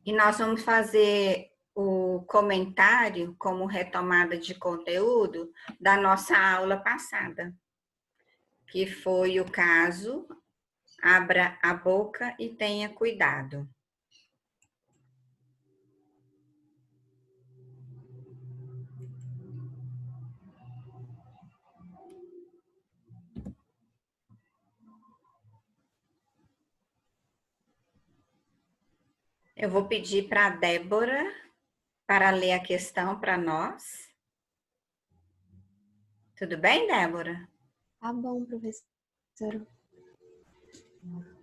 E nós vamos fazer o comentário como retomada de conteúdo da nossa aula passada, que foi o caso Abra a boca e tenha cuidado. Eu vou pedir para a Débora para ler a questão para nós. Tudo bem, Débora? Tá bom, professora.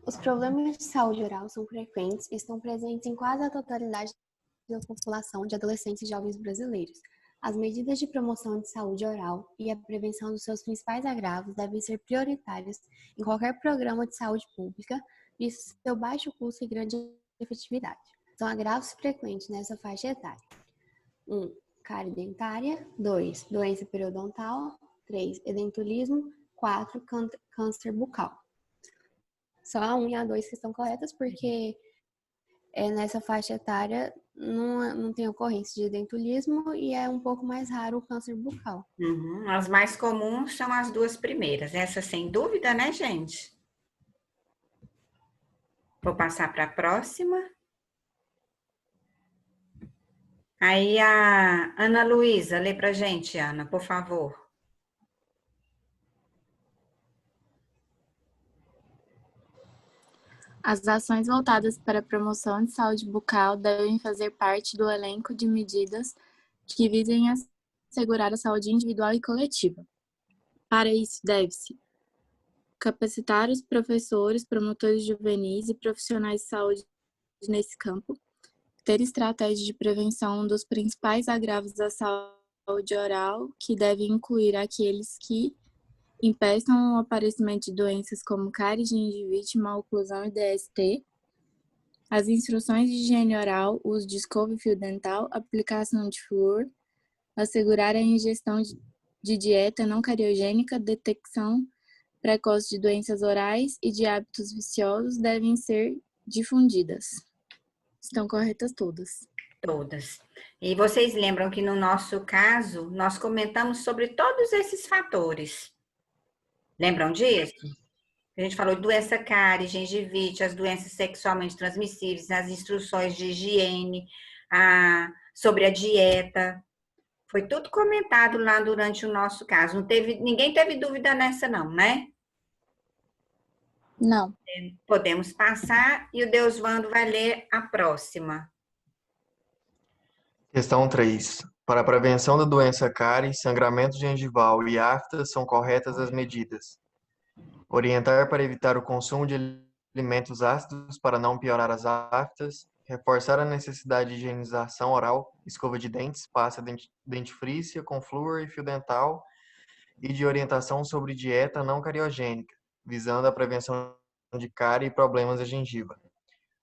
Os problemas de saúde oral são frequentes e estão presentes em quase a totalidade da população de adolescentes e jovens brasileiros. As medidas de promoção de saúde oral e a prevenção dos seus principais agravos devem ser prioritárias em qualquer programa de saúde pública, visto seu baixo custo e grande efetividade. São agravos frequentes nessa faixa etária. 1. Cárie dentária. 2. Doença periodontal. 3. Edentulismo. 4. Câncer bucal. Só a 1 e a 2 que estão corretas, porque nessa faixa etária não tem ocorrência de edentulismo e é um pouco mais raro o câncer bucal. As mais comuns são as duas primeiras. Essa sem dúvida, né, gente? Vou passar para a próxima. Aí a Ana Luísa, lê para a gente, Ana, por favor. As ações voltadas para a promoção de saúde bucal devem fazer parte do elenco de medidas que visem assegurar a saúde individual e coletiva. Para isso, deve-se capacitar os professores, promotores juvenis e profissionais de saúde nesse campo, ter estratégias de prevenção dos principais agravos da saúde oral, que devem incluir aqueles que impeçam o aparecimento de doenças como cárie, gengivite, maloclusão e DST, as instruções de higiene oral, uso de escova e fio dental, aplicação de flúor, assegurar a ingestão de dieta não cariogênica, detecção precoce de doenças orais e de hábitos viciosos devem ser difundidas. Estão corretas todas. Todas. E vocês lembram que no nosso caso, nós comentamos sobre todos esses fatores. Lembram disso? A gente falou de doença cárie, gengivite, as doenças sexualmente transmissíveis, as instruções de higiene, sobre a dieta. Foi tudo comentado lá durante o nosso caso. Ninguém teve dúvida nessa não, né? Não. Podemos passar e o Deusvando vai ler a próxima. Questão 3. Para a prevenção da doença cárie, sangramento gengival e aftas são corretas as medidas. Orientar para evitar o consumo de alimentos ácidos para não piorar as aftas, reforçar a necessidade de higienização oral, escova de dentes, pasta dentifrícia com flúor e fio dental, e de orientação sobre dieta não cariogênica, visando a prevenção de cárie e problemas da gengiva.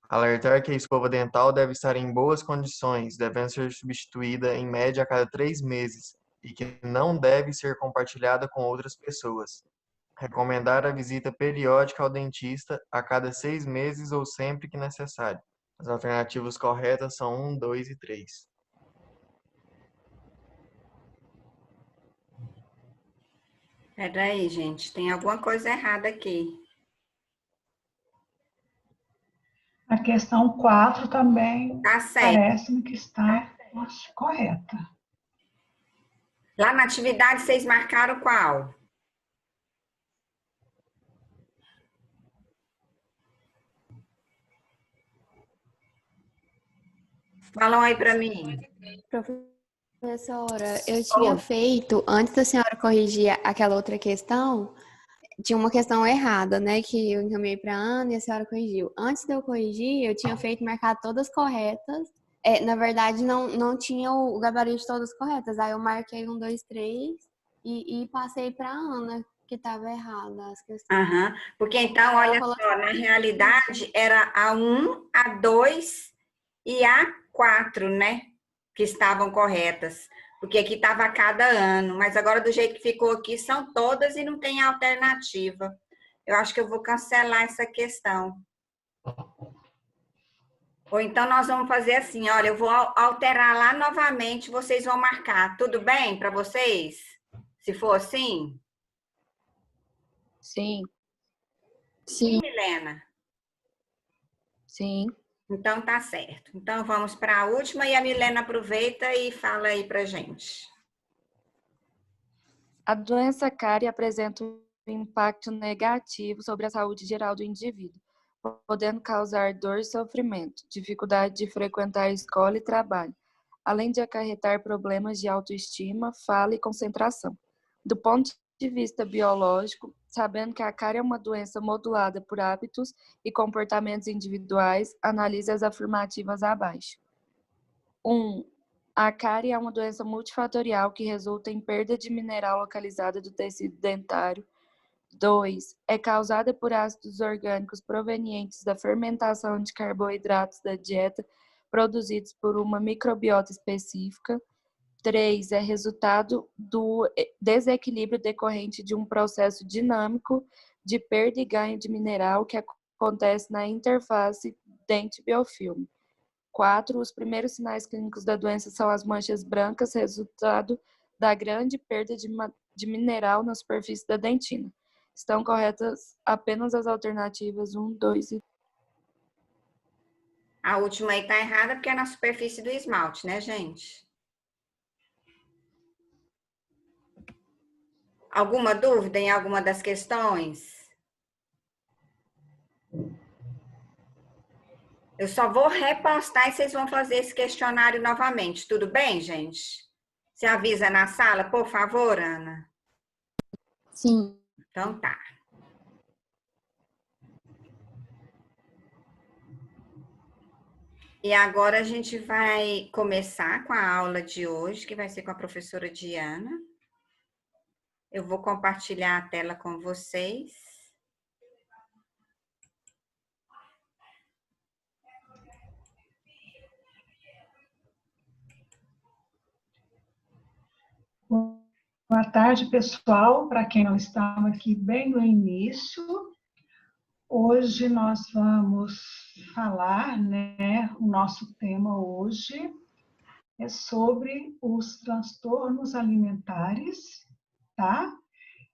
Alertar que a escova dental deve estar em boas condições, devendo ser substituída em média a cada 3 meses e que não deve ser compartilhada com outras pessoas. Recomendar a visita periódica ao dentista a cada 6 meses ou sempre que necessário. As alternativas corretas são 1, 2 e 3. Peraí, gente, tem alguma coisa errada aqui. A questão 4 também Tá certo. parece-me que está correta. Lá na atividade, vocês marcaram qual? Falam aí para mim. Professora, eu tinha feito, antes da senhora corrigir aquela outra questão, tinha uma questão errada, né, que eu encaminhei para a Ana e a senhora corrigiu. Antes de eu corrigir, eu tinha feito marcar todas corretas. Na verdade, não tinha o gabarito de todas corretas. Aí eu marquei 1, 2, 3 e passei para a Ana, que estava errada as questões. Porque então, olha só, na realidade, era a 1, a 2 e a 4, né? Que estavam corretas. Porque aqui estava a cada ano. Mas agora, do jeito que ficou aqui, são todas e não tem alternativa. Eu acho que eu vou cancelar essa questão. Ou então nós vamos fazer assim, olha, eu vou alterar lá novamente, vocês vão marcar. Tudo bem para vocês? Se for assim? Sim, Sim, Sim, Milena? sim. Então tá certo. Então vamos para a última e a Milena aproveita e fala aí pra gente. A doença cárie apresenta um impacto negativo sobre a saúde geral do indivíduo, podendo causar dor e sofrimento, dificuldade de frequentar a escola e trabalho, além de acarretar problemas de autoestima, fala e concentração. Do ponto de vista biológico, sabendo que a cárie é uma doença modulada por hábitos e comportamentos individuais, analise as afirmativas abaixo. 1. A cárie é uma doença multifatorial que resulta em perda de mineral localizada do tecido dentário. 2. É causada por ácidos orgânicos provenientes da fermentação de carboidratos da dieta produzidos por uma microbiota específica. 3. É resultado do desequilíbrio decorrente de um processo dinâmico de perda e ganho de mineral que acontece na interface dente-biofilme. 4. Os primeiros sinais clínicos da doença são as manchas brancas, resultado da grande perda de mineral na superfície da dentina. Estão corretas apenas as alternativas 1, 2 e... A última aí tá errada porque é na superfície do esmalte, né, gente? Alguma dúvida em alguma das questões? Eu só vou repostar e vocês vão fazer esse questionário novamente. Tudo bem, gente? Você avisa na sala, por favor, Ana? sim. Então tá. E agora a gente vai começar com a aula de hoje, que vai ser com a professora Diana. Eu vou compartilhar a tela com vocês. Boa tarde, pessoal. Para quem não estava aqui bem no início, hoje nós vamos falar, né? O nosso tema hoje é sobre os transtornos alimentares, tá?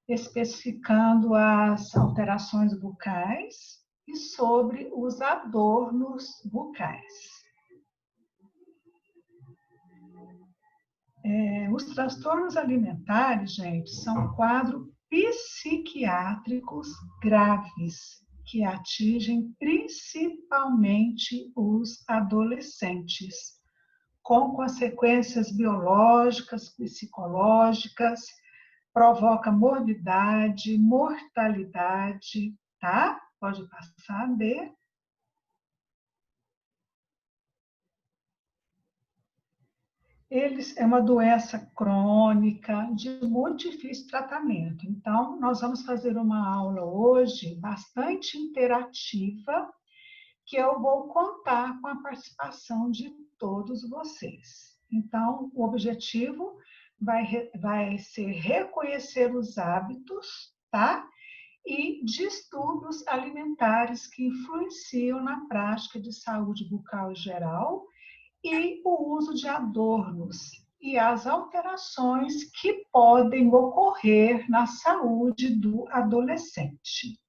Especificando as alterações bucais e sobre os adornos bucais. Os transtornos alimentares, gente, são quadros psiquiátricos graves que atingem principalmente os adolescentes, com consequências biológicas, psicológicas, provoca morbidade, mortalidade, tá? Pode passar, B. É uma doença crônica de muito difícil tratamento. Então, nós vamos fazer uma aula hoje bastante interativa, que eu vou contar com a participação de todos vocês. Então, o objetivo vai ser reconhecer os hábitos, tá? E distúrbios alimentares que influenciam na prática de saúde bucal geral e o uso de adornos e as alterações que podem ocorrer na saúde do adolescente.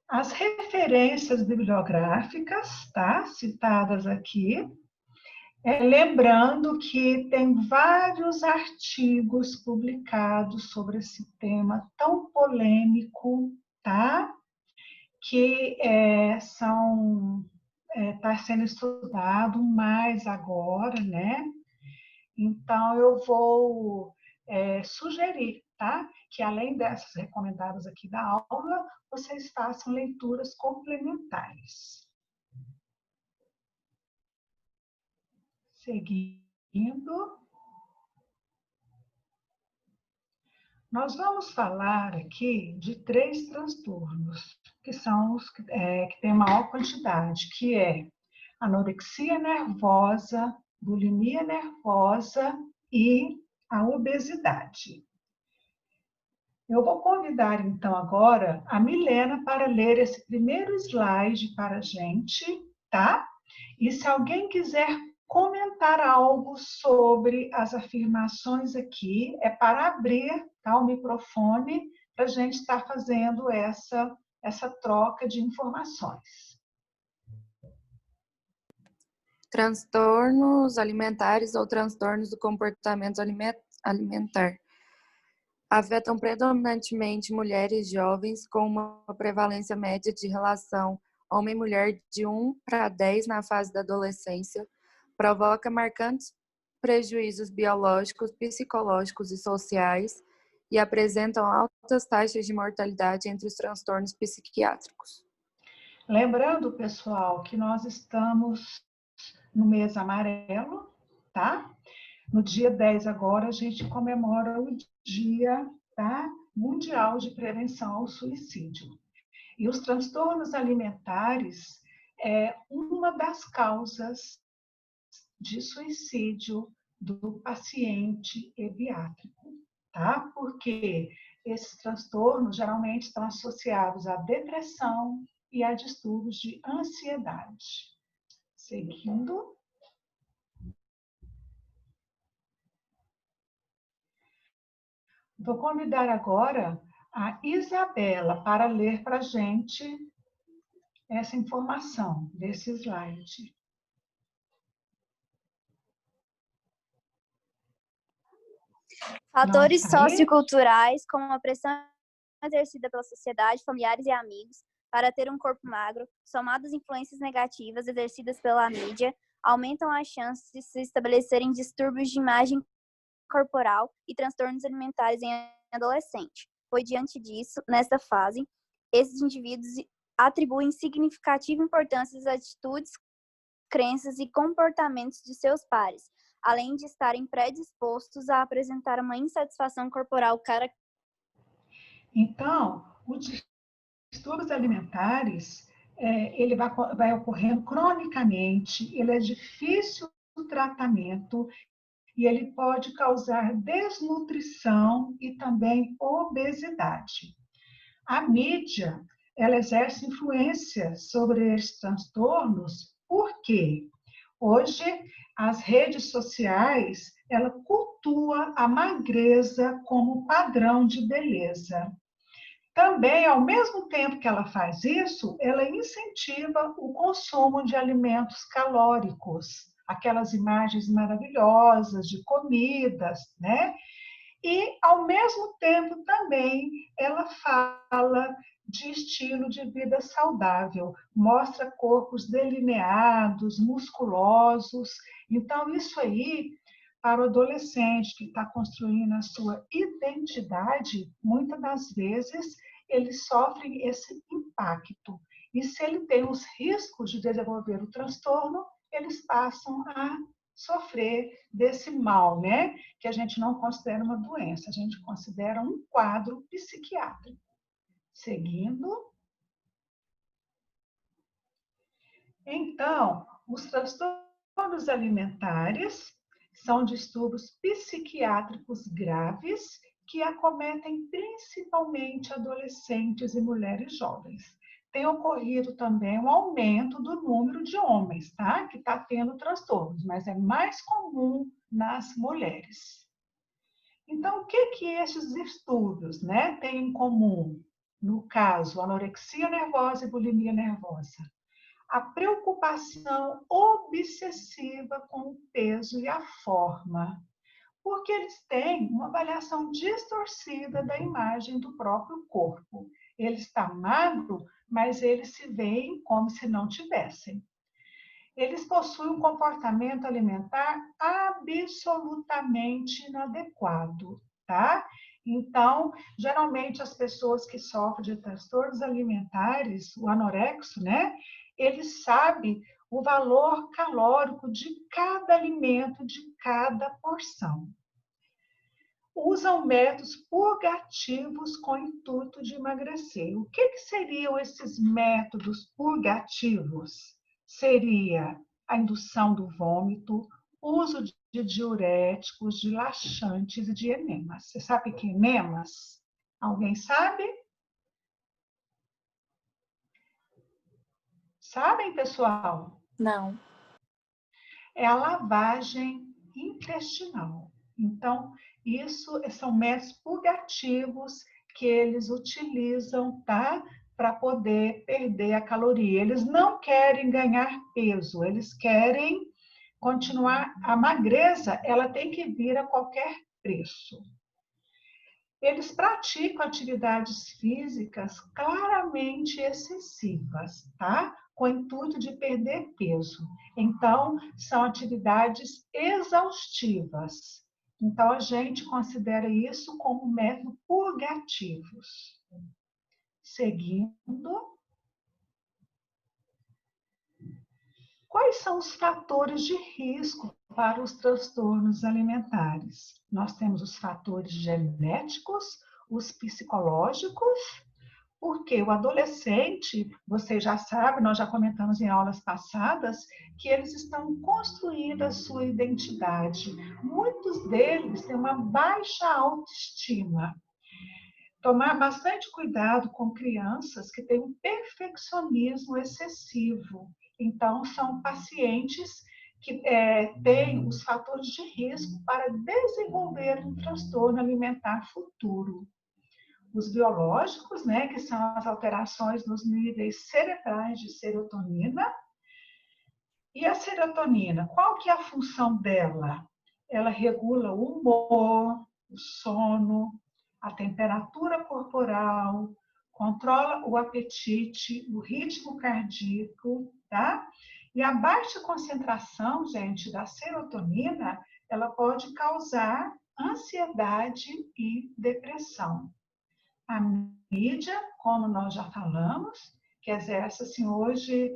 As referências bibliográficas, tá, citadas aqui, lembrando que tem vários artigos publicados sobre esse tema tão polêmico, tá? Que está sendo estudado mais agora, né? Então, eu vou sugerir, tá? Que além dessas recomendadas aqui da aula, vocês façam leituras complementares. Seguindo, nós vamos falar aqui de 3 transtornos, que são os que têm maior quantidade, que é anorexia nervosa, bulimia nervosa e a obesidade. Eu vou convidar, então, agora a Milena para ler esse primeiro slide para a gente, tá? E se alguém quiser comentar algo sobre as afirmações aqui, é para abrir, tá, o microfone para a gente estar fazendo essa troca de informações. Transtornos alimentares ou transtornos do comportamento alimentar afetam predominantemente mulheres jovens com uma prevalência média de relação homem-mulher de 1 para 10 na fase da adolescência, provoca marcantes prejuízos biológicos, psicológicos e sociais e apresentam altas taxas de mortalidade entre os transtornos psiquiátricos. Lembrando, pessoal, que nós estamos no mês amarelo, tá? No dia 10 agora, a gente comemora o Dia, tá, Mundial de Prevenção ao Suicídio. E os transtornos alimentares é uma das causas de suicídio do paciente pediátrico, tá? Porque esses transtornos geralmente estão associados à depressão e a distúrbios de ansiedade. Seguindo. Vou convidar agora a Isabela para ler para a gente essa informação desse slide. Fatores Nossa, aí? socioculturais, como a pressão exercida pela sociedade, familiares e amigos para ter um corpo magro, somadas influências negativas exercidas pela mídia, aumentam as chances de se estabelecerem distúrbios de imagem corporal e transtornos alimentares em adolescente. Foi diante disso, nesta fase, esses indivíduos atribuem significativa importância às atitudes, crenças e comportamentos de seus pares, além de estarem predispostos a apresentar uma insatisfação corporal característica. Então, os distúrbios alimentares, ele vai ocorrendo cronicamente, ele é difícil o tratamento e ele pode causar desnutrição e também obesidade. A mídia, ela exerce influência sobre esses transtornos, porque hoje as redes sociais, ela cultua a magreza como padrão de beleza. Também, ao mesmo tempo que ela faz isso, ela incentiva o consumo de alimentos calóricos, aquelas imagens maravilhosas de comidas, né? E, ao mesmo tempo, também ela fala de estilo de vida saudável, mostra corpos delineados, musculosos. Então, isso aí, para o adolescente que está construindo a sua identidade, muitas das vezes ele sofre esse impacto. E se ele tem os riscos de desenvolver o transtorno, eles passam a sofrer desse mal, né? Que a gente não considera uma doença, a gente considera um quadro psiquiátrico. Seguindo. Então, os transtornos alimentares são distúrbios psiquiátricos graves que acometem principalmente adolescentes e mulheres jovens. Tem ocorrido também um aumento do número de homens, tá? Que está tendo transtornos, mas é mais comum nas mulheres. Então, o que esses distúrbios, né, têm em comum? No caso, anorexia nervosa e bulimia nervosa. A preocupação obsessiva com o peso e a forma, porque eles têm uma avaliação distorcida da imagem do próprio corpo. Ele está magro, mas eles se veem como se não tivessem. Eles possuem um comportamento alimentar absolutamente inadequado, tá? Então, geralmente as pessoas que sofrem de transtornos alimentares, o anorexo, né? Ele sabe o valor calórico de cada alimento, de cada porção. Usam métodos purgativos com o intuito de emagrecer. O que seriam esses métodos purgativos? Seria a indução do vômito, uso de diuréticos, de laxantes e de enemas. Você sabe que enemas? Alguém sabe? Sabem, pessoal? Não. É a lavagem intestinal. Então, isso são métodos purgativos que eles utilizam, tá? Para poder perder a caloria. Eles não querem ganhar peso, eles querem continuar. A magreza, ela tem que vir a qualquer preço. Eles praticam atividades físicas claramente excessivas, tá? Com o intuito de perder peso. Então, são atividades exaustivas. Então, a gente considera isso como método purgativos. Seguindo. Quais são os fatores de risco para os transtornos alimentares? Nós temos os fatores genéticos, os psicológicos, porque o adolescente, você já sabe, nós já comentamos em aulas passadas, que eles estão construindo a sua identidade. Muitos deles têm uma baixa autoestima. Tomar bastante cuidado com crianças que têm um perfeccionismo excessivo. Então, são pacientes que têm os fatores de risco para desenvolver um transtorno alimentar futuro. Os biológicos, né, que são as alterações nos níveis cerebrais de serotonina. E a serotonina, qual que é a função dela? Ela regula o humor, o sono, a temperatura corporal, controla o apetite, o ritmo cardíaco, tá? E a baixa concentração, gente, da serotonina, ela pode causar ansiedade e depressão. A mídia, como nós já falamos, que exerce assim, hoje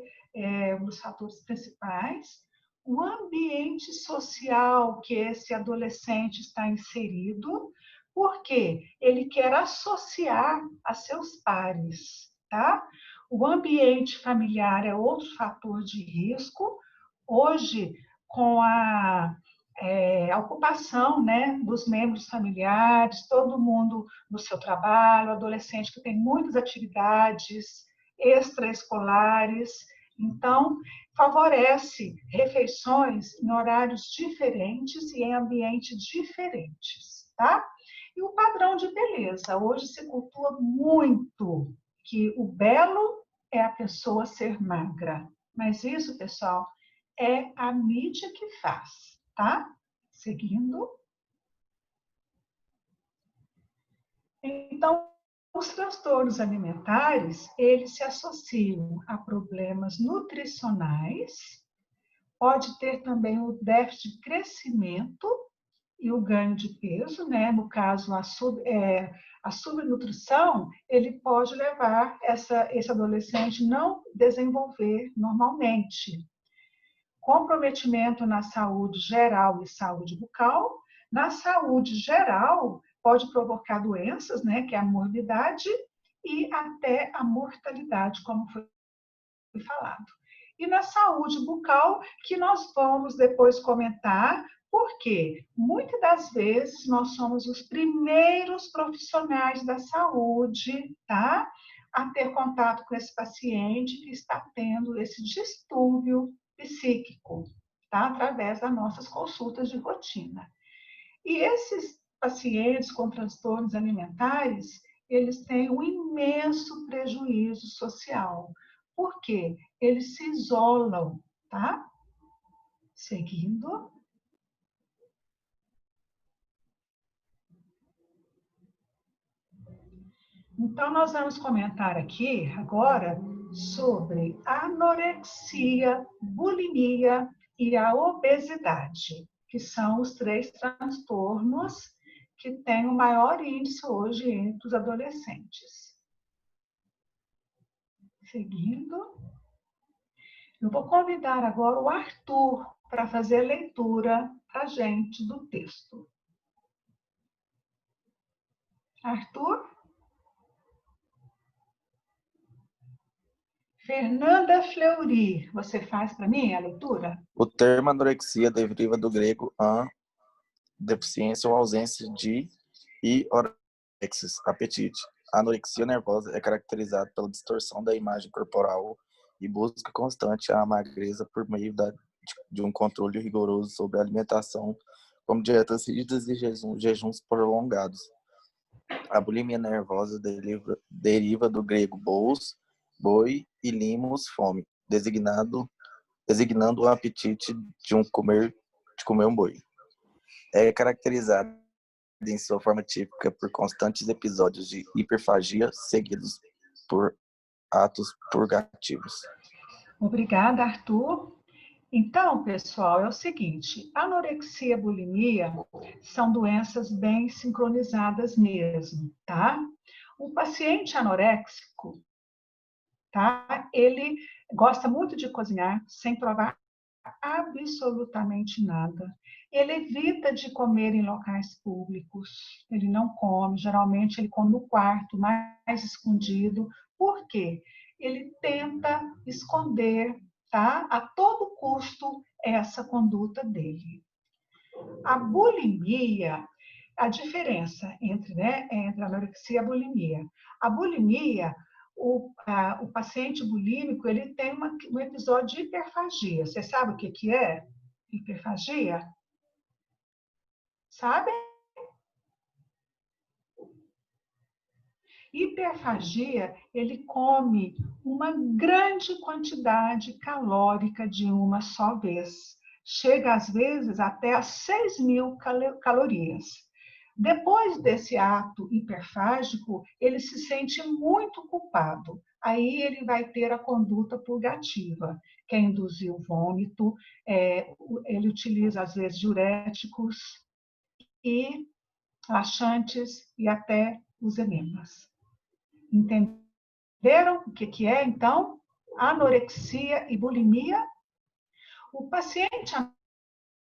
um dos fatores principais, o ambiente social que esse adolescente está inserido, porque ele quer associar a seus pares, tá? O ambiente familiar é outro fator de risco. Hoje, com a ocupação, né, dos membros familiares, todo mundo no seu trabalho, adolescente que tem muitas atividades extraescolares, então favorece refeições em horários diferentes e em ambientes diferentes, tá? E o padrão de beleza, hoje se cultua muito que o belo é a pessoa ser magra, mas isso, pessoal, é a mídia que faz, tá? Seguindo. Então, os transtornos alimentares, eles se associam a problemas nutricionais, pode ter também o déficit de crescimento e o ganho de peso, né? No caso, a subnutrição, ele pode levar esse adolescente não desenvolver normalmente. Comprometimento na saúde geral e saúde bucal. Na saúde geral, pode provocar doenças, né, que é a morbidade e até a mortalidade, como foi falado. E na saúde bucal, que nós vamos depois comentar, porque muitas das vezes nós somos os primeiros profissionais da saúde, tá? A ter contato com esse paciente que está tendo esse distúrbio psíquico, tá? Através das nossas consultas de rotina. E esses pacientes com transtornos alimentares, eles têm um imenso prejuízo social. Por quê? Eles se isolam, tá? Seguindo. Então, nós vamos comentar aqui agora sobre anorexia, bulimia e a obesidade, que são os 3 transtornos que têm o maior índice hoje entre os adolescentes. Seguindo. Eu vou convidar agora o Arthur para fazer a leitura para a gente do texto. Arthur? Fernanda Fleury, você faz para mim a leitura? O termo anorexia deriva do grego an, deficiência ou ausência de, e apetite. A anorexia nervosa é caracterizada pela distorção da imagem corporal e busca constante a magreza por meio de um controle rigoroso sobre a alimentação, como dietas rígidas e jejuns prolongados. A bulimia nervosa deriva do grego bous, boi, e limos, fome, designando o apetite de comer um boi. É caracterizada em sua forma típica por constantes episódios de hiperfagia seguidos por atos purgativos. Obrigada, Arthur. Então, pessoal, é o seguinte, anorexia e bulimia são doenças bem sincronizadas mesmo, tá? O paciente anoréxico, tá? Ele gosta muito de cozinhar sem provar absolutamente nada. Ele evita de comer em locais públicos. Ele não come, geralmente ele come no quarto, mais escondido. Por quê? Ele tenta esconder, tá? A todo custo essa conduta dele. A bulimia, a diferença entre a anorexia e a bulimia. A bulimia, o paciente bulímico, ele tem um episódio de hiperfagia. Você sabe o que é hiperfagia? Sabe? Hiperfagia, ele come uma grande quantidade calórica de uma só vez. Chega, às vezes, até a 6.000 calorias. Depois desse ato hiperfágico, ele se sente muito culpado. Aí ele vai ter a conduta purgativa, que é induzir o vômito, ele utiliza, às vezes, diuréticos e laxantes e até os enemas. Entenderam o que é, então? Anorexia e bulimia? O paciente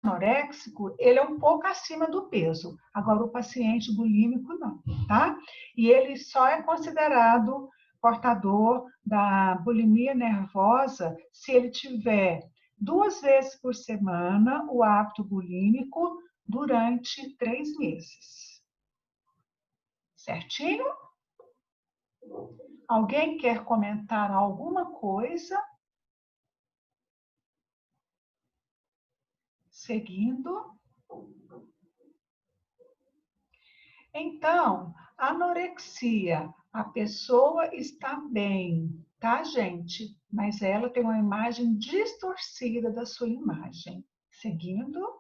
anoréxico, ele é um pouco acima do peso. Agora, o paciente bulímico, não, tá? E ele só é considerado portador da bulimia nervosa se ele tiver 2 vezes por semana o hábito bulímico durante 3 meses. Certinho? Alguém quer comentar alguma coisa? Seguindo. Então, anorexia, a pessoa está bem, tá, gente? Mas ela tem uma imagem distorcida da sua imagem. Seguindo.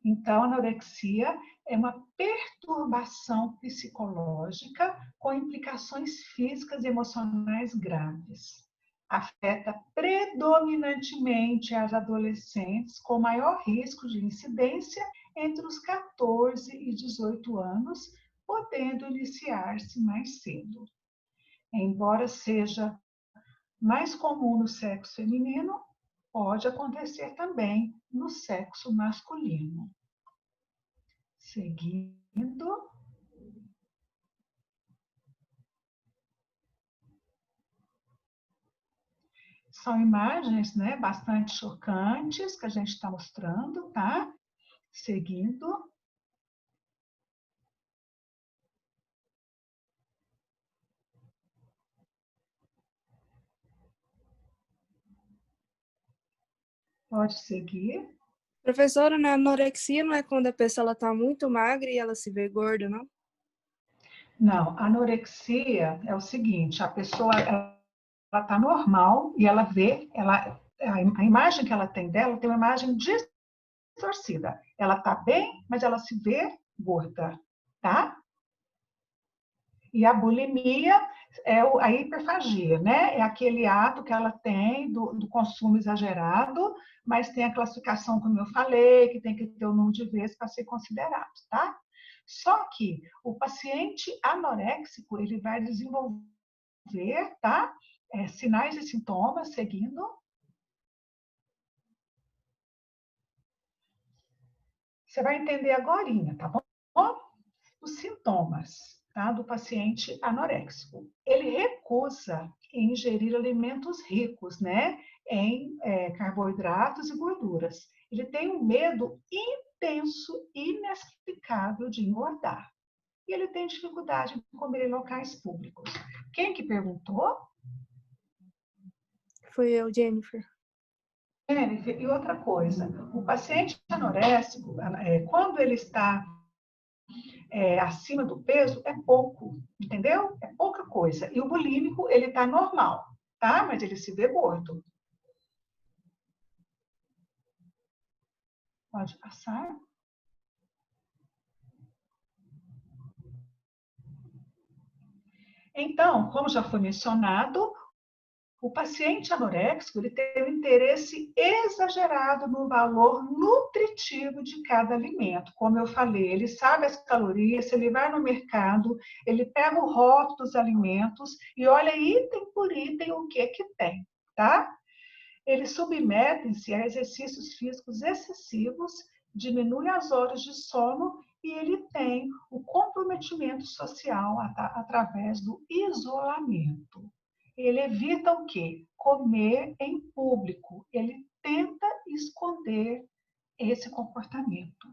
Então, a anorexia é uma perturbação psicológica com implicações físicas e emocionais graves. Afeta predominantemente as adolescentes com maior risco de incidência entre os 14 e 18 anos, podendo iniciar-se mais cedo. Embora seja mais comum no sexo feminino, pode acontecer também no sexo masculino. Seguindo. São imagens, né, bastante chocantes que a gente está mostrando, tá? Seguindo. Pode seguir. Professora, na anorexia não é quando a pessoa está muito magra e ela se vê gorda, não? Não, anorexia é o seguinte, a pessoa ela está normal e ela vê, a imagem que ela tem dela tem uma imagem distorcida. Ela está bem, mas ela se vê gorda, tá? E a bulimia é a hiperfagia, né? É aquele ato que ela tem do consumo exagerado, mas tem a classificação, como eu falei, que tem que ter o número de vezes para ser considerado, tá? Só que o paciente anoréxico, ele vai desenvolver, tá? Sinais e sintomas, seguindo. Você vai entender agorinha, tá bom? Os sintomas, tá, do paciente anoréxico. Ele recusa ingerir alimentos ricos, né, em carboidratos e gorduras. Ele tem um medo intenso e inexplicável de engordar. E ele tem dificuldade em comer em locais públicos. Quem que perguntou? Foi eu, Jennifer. Jennifer, e outra coisa, o paciente anoréxico, quando ele está acima do peso, é pouco, entendeu? É pouca coisa. E o bulímico, ele está normal, tá? Mas ele se vê gordo. Pode passar. Então, como já foi mencionado, o paciente anoréxico ele tem um interesse exagerado no valor nutritivo de cada alimento. Como eu falei, ele sabe as calorias, se ele vai no mercado, ele pega o rótulo dos alimentos e olha item por item o que tem, tá? Eles submetem-se a exercícios físicos excessivos, diminui as horas de sono e ele tem o comprometimento social através do isolamento. Ele evita o quê? Comer em público. Ele tenta esconder esse comportamento.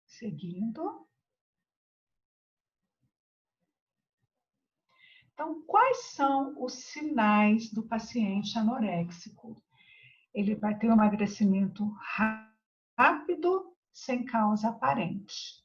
Seguindo. Então, quais são os sinais do paciente anoréxico? Ele vai ter um emagrecimento rápido, sem causa aparente.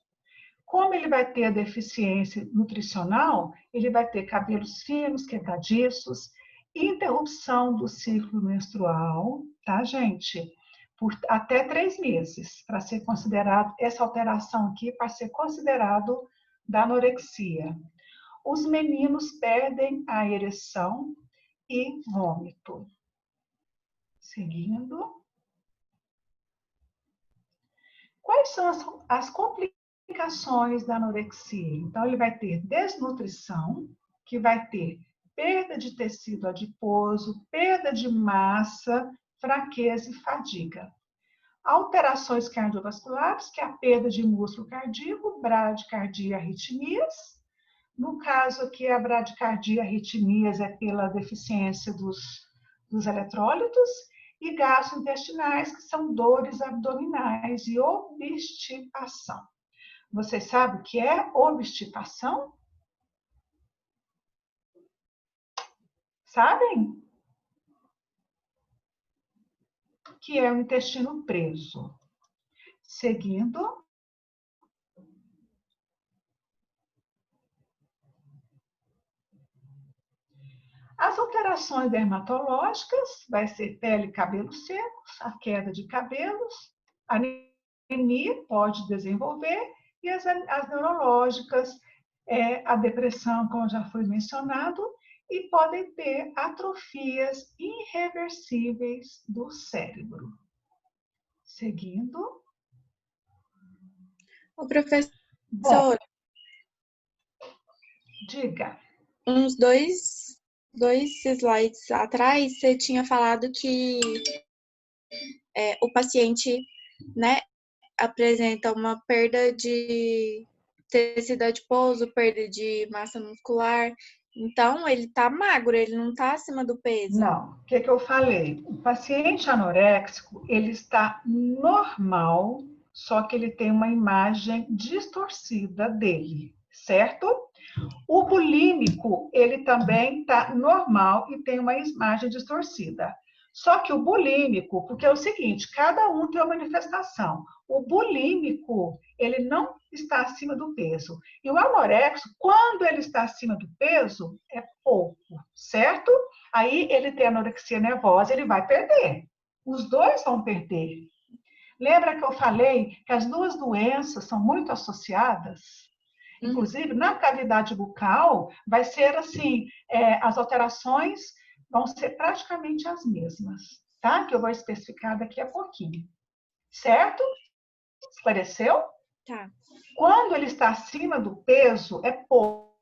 Como ele vai ter a deficiência nutricional, ele vai ter cabelos finos, quebradiços, interrupção do ciclo menstrual, tá, gente? Por até 3 meses, para ser considerado, essa alteração aqui, para ser considerado da anorexia. Os meninos perdem a ereção e vômito. Seguindo. Quais são as complicações da anorexia? Então, ele vai ter desnutrição, que vai ter perda de tecido adiposo, perda de massa, fraqueza e fadiga. Alterações cardiovasculares, que é a perda de músculo cardíaco, bradicardia e arritmias. No caso aqui, a bradicardia e arritmias é pela deficiência dos eletrólitos. E gastrointestinais, que são dores abdominais e obstipação. Vocês sabem o que é obstipação? Sabem? Que é o intestino preso. Seguindo. As alterações dermatológicas vai ser pele e cabelos secos, a queda de cabelos, anemia pode desenvolver e as neurológicas, a depressão, como já foi mencionado, e podem ter atrofias irreversíveis do cérebro. Seguindo. O professor, Bom, diga. uns dois slides atrás, você tinha falado que o paciente, né, apresenta uma perda de tecido adiposo, perda de massa muscular. Então, ele tá magro, ele não tá acima do peso. Não, o que eu falei? O paciente anoréxico, ele está normal, só que ele tem uma imagem distorcida dele, certo? O bulímico, ele também está normal e tem uma imagem distorcida. Só que o bulímico, porque é o seguinte, cada um tem uma manifestação. O bulímico, ele não está acima do peso. E o anorexo, quando ele está acima do peso, é pouco, certo? Aí ele tem anorexia nervosa, ele vai perder. Os dois vão perder. Lembra que eu falei que as duas doenças são muito associadas? Inclusive, na cavidade bucal, vai ser assim, as alterações vão ser praticamente as mesmas, tá? Que eu vou especificar daqui a pouquinho. Certo? Esclareceu? Tá. Quando ele está acima do peso, é pouco.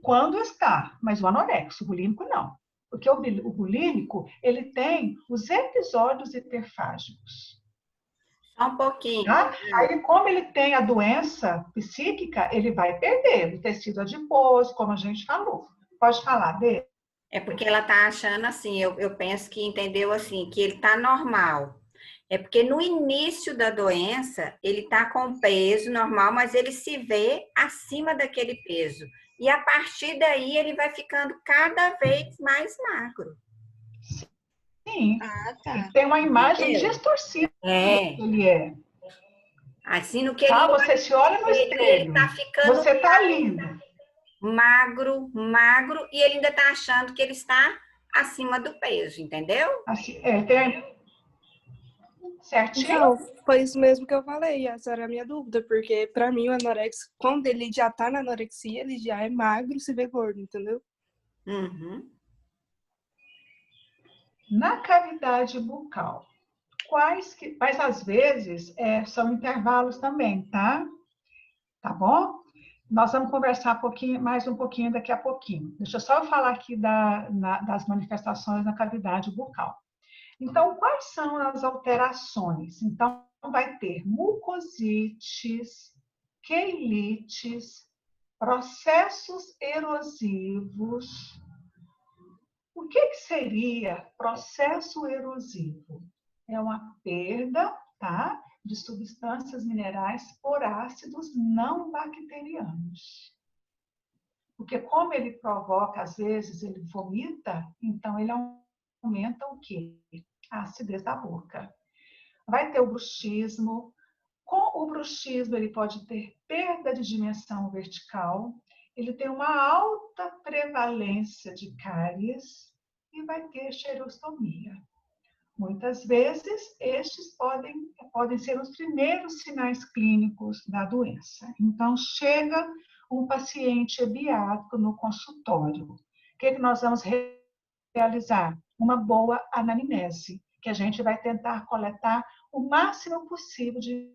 Quando está, mas o anorexo, o bulímico não. Porque o bulímico, ele tem os episódios hiperfágicos. Só um pouquinho. Tá? Aí, como ele tem a doença psíquica, ele vai perder o tecido adiposo, como a gente falou. Pode falar, Dê? É porque ela tá achando assim, eu penso que entendeu assim, que ele tá normal. É porque no início da doença, ele está com peso normal, mas ele se vê acima daquele peso. E a partir daí, ele vai ficando cada vez mais magro. Sim, Ah, ele tá. tem uma imagem Entendeu? distorcida É. que ele é. Assim, no que Tá? ele Você se olha no ele espelho, tá ficando você tá lindo. magro, magro, e ele ainda tá achando que ele está acima do peso, entendeu? Assim, certinho? Então, foi isso mesmo que eu falei, essa era a minha dúvida, porque pra mim o anorexia, quando ele já tá na anorexia, ele já é magro, se vê gordo, entendeu? Uhum. Na cavidade bucal, mas às vezes são intervalos também, tá? Tá bom? Nós vamos conversar mais um pouquinho daqui a pouquinho. Deixa eu só falar aqui das manifestações na cavidade bucal. Então, quais são as alterações? Então, vai ter mucosites, queilites, processos erosivos. O que seria processo erosivo? É uma perda, tá, de substâncias minerais por ácidos não bacterianos. Porque como ele provoca, às vezes, ele vomita, então ele aumenta o quê? A acidez da boca. Vai ter o bruxismo. Com o bruxismo, ele pode ter perda de dimensão vertical, ele tem uma alta prevalência de cáries e vai ter xerostomia. Muitas vezes, estes podem ser os primeiros sinais clínicos da doença. Então, chega um paciente ebiático no consultório. O que nós vamos realizar? Uma boa anamnese, que a gente vai tentar coletar o máximo possível de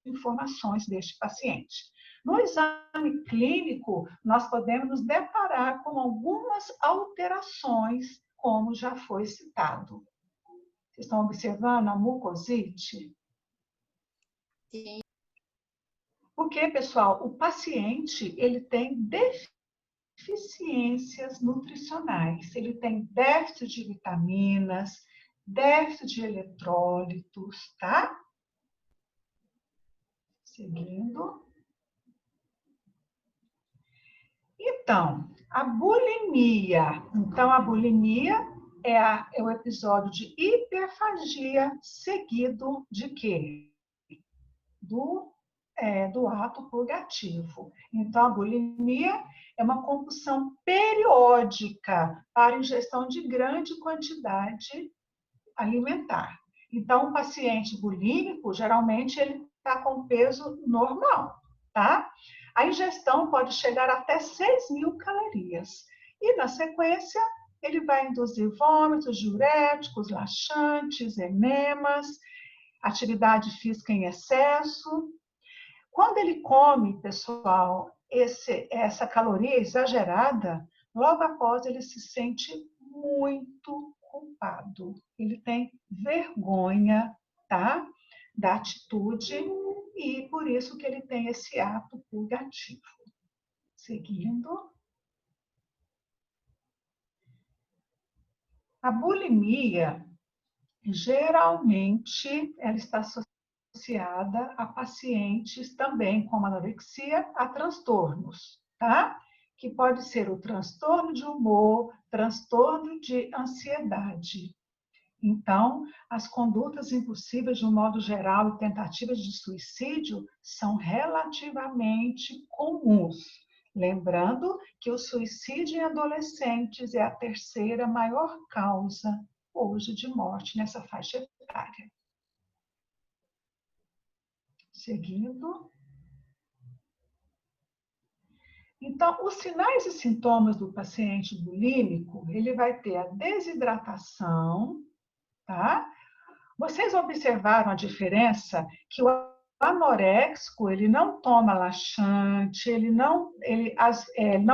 informações deste paciente. No exame clínico, nós podemos nos deparar com algumas alterações, como já foi citado. Vocês estão observando a mucosite? Sim. Porque, pessoal, o paciente ele tem deficiências nutricionais, ele tem déficit de vitaminas, déficit de eletrólitos, tá? Seguindo. Então, a bulimia. Então, a bulimia é o episódio de hiperfagia seguido de quê? Do ato purgativo. Então, a bulimia é uma compulsão periódica para ingestão de grande quantidade alimentar. Então, o paciente bulímico, geralmente, ele está com peso normal, tá? A ingestão pode chegar até 6.000 calorias. E, na sequência, ele vai induzir vômitos, diuréticos, laxantes, enemas, atividade física em excesso. Quando ele come, pessoal, essa caloria exagerada, logo após ele se sente muito culpado. Ele tem vergonha, tá, da atitude e por isso que ele tem esse ato purgativo. Seguindo. A bulimia, geralmente, ela está associada a pacientes também com anorexia a transtornos, tá? Que pode ser o transtorno de humor, transtorno de ansiedade. Então, as condutas impulsivas, de um modo geral, e tentativas de suicídio são relativamente comuns. Lembrando que o suicídio em adolescentes é a terceira maior causa hoje de morte nessa faixa etária. Seguindo. Então, os sinais e sintomas do paciente bulímico, ele vai ter a desidratação, tá? Vocês observaram a diferença que o anoréxico, ele não toma laxante, ele não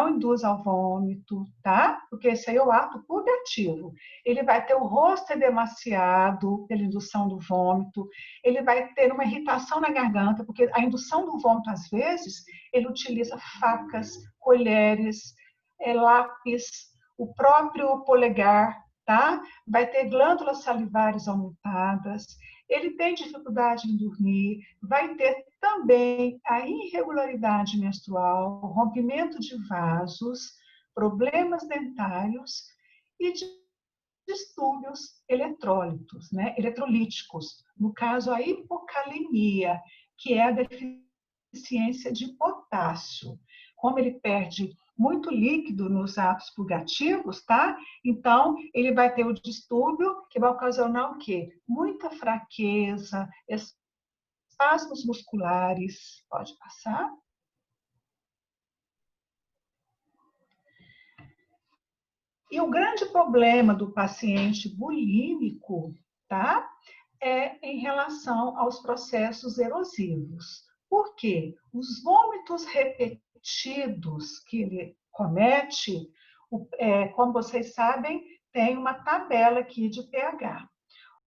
induz ao vômito, tá? Porque esse aí é o ato purgativo. Ele vai ter o rosto edemaciado pela indução do vômito, ele vai ter uma irritação na garganta, porque a indução do vômito, às vezes, ele utiliza facas, colheres, lápis, o próprio polegar, tá? Vai ter glândulas salivares aumentadas, ele tem dificuldade em dormir, vai ter também a irregularidade menstrual, rompimento de vasos, problemas dentários e distúrbios eletrólitos, né? Eletrolíticos. No caso, a hipocalemia, que é a deficiência de potássio. Como ele perde muito líquido nos atos purgativos, tá? Então, ele vai ter o distúrbio que vai ocasionar o quê? Muita fraqueza, espasmos musculares. Pode passar? E o grande problema do paciente bulímico, tá? É em relação aos processos erosivos. Por quê? Os vômitos repetidos que ele comete, como vocês sabem, tem uma tabela aqui de pH.